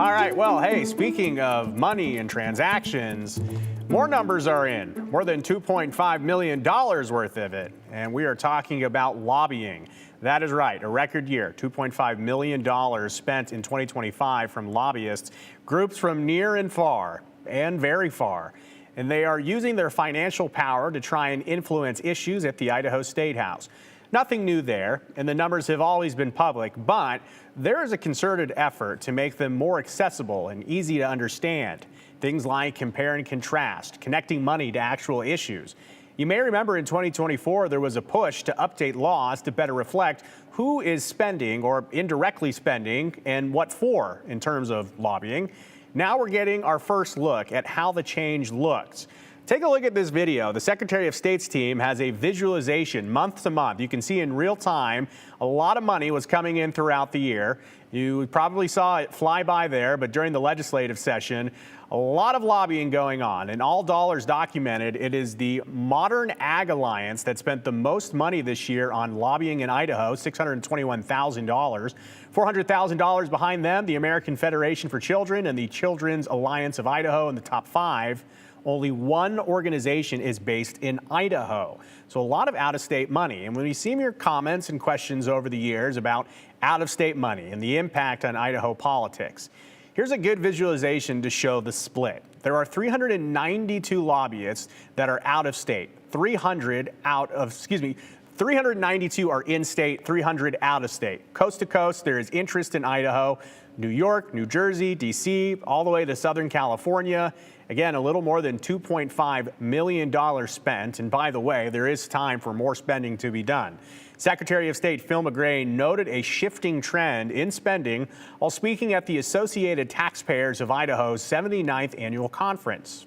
All right, well, hey, speaking of money and transactions, more numbers are in, more than $2.5 million worth of it. And we are talking about lobbying. That is right, a record year, $2.5 million spent in 2025 from lobbyists, groups from near and far and very far. And they are using their financial power to try and influence issues at the Idaho State House. Nothing new there, and the numbers have always been public, but there is a concerted effort to make them more accessible and easy to understand. Things like compare and contrast, connecting money to actual issues. You may remember in 2024, there was a push to update laws to better reflect who is spending or indirectly spending and what for in terms of lobbying. Now we're getting our first look at how the change looks. Take a look at this video. The Secretary of State's team has a visualization month to month. You can see in real time a lot of money was coming in throughout the year. You probably saw it fly by there, but during the legislative session, a lot of lobbying going on and all dollars documented. It is the Modern Ag Alliance that spent the most money this year on lobbying in Idaho, $621,000. $400,000 behind them, the American Federation for Children and the Children's Alliance of Idaho in the top five. Only one organization is based in Idaho. So a lot of out-of-state money. And when we see your comments and questions over the years about out-of-state money and the impact on Idaho politics, here's a good visualization to show the split. There are 392 lobbyists that are out of state. 392 are in state, 300 out of state. Coast to coast, there is interest in Idaho, New York, New Jersey, D.C., all the way to Southern California. Again, a little more than $2.5 million spent. And by the way, there is time for more spending to be done. Secretary of State Phil McGray noted a shifting trend in spending while speaking at the Associated Taxpayers of Idaho's 79th annual conference.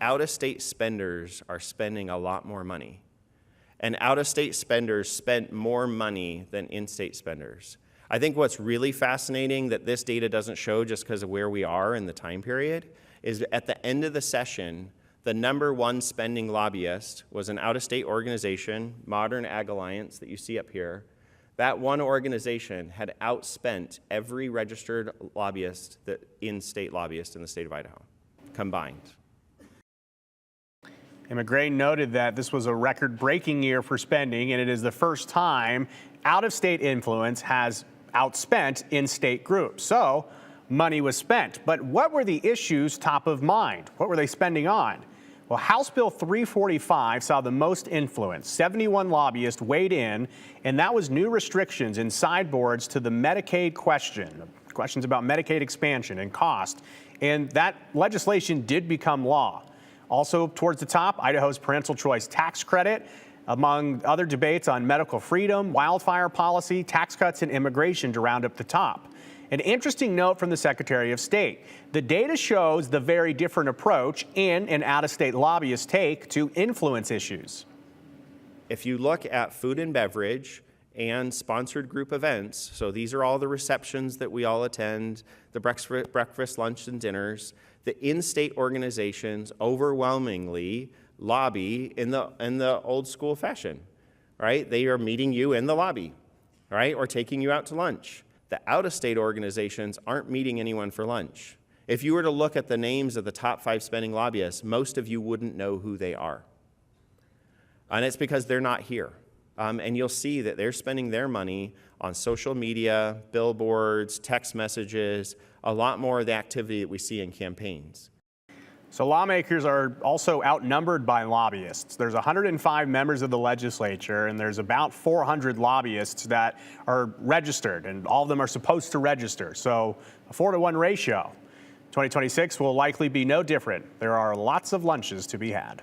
Out-of-state spenders are spending a lot more money. And out-of-state spenders spent more money than in-state spenders. I think what's really fascinating that this data doesn't show just because of where we are in the time period is at the end of the session, the #1 spending lobbyist was an out-of-state organization, Modern Ag Alliance, that you see up here. That one organization had outspent every registered lobbyist, in-state lobbyist in the state of Idaho, combined. And McGray noted that this was a record-breaking year for spending, and it is the first time out-of-state influence has outspent in-state groups. So money was spent. But what were the issues top of mind? What were they spending on? Well, House Bill 345 saw the most influence. 71 lobbyists weighed in, and that was new restrictions and sideboards to the Medicaid questions about Medicaid expansion and cost. And that legislation did become law. Also towards the top, Idaho's parental choice tax credit, among other debates on medical freedom, wildfire policy, tax cuts, and immigration to round up the top. An interesting note from the Secretary of State. The data shows the very different approach in and out-of-state lobbyists take to influence issues. If you look at food and beverage and sponsored group events, so these are all the receptions that we all attend, the breakfast, lunch, and dinners, the in-state organizations overwhelmingly lobby in the old school fashion, right? They are meeting you in the lobby, right? Or taking you out to lunch. The out-of-state organizations aren't meeting anyone for lunch. If you were to look at the names of the top 5 spending lobbyists, most of you wouldn't know who they are. And it's because they're not here. And you'll see that they're spending their money on social media, billboards, text messages, a lot more of the activity that we see in campaigns. So lawmakers are also outnumbered by lobbyists. There's 105 members of the legislature, and there's about 400 lobbyists that are registered, and all of them are supposed to register. So a 4-to-1 ratio. 2026 will likely be no different. There are lots of lunches to be had.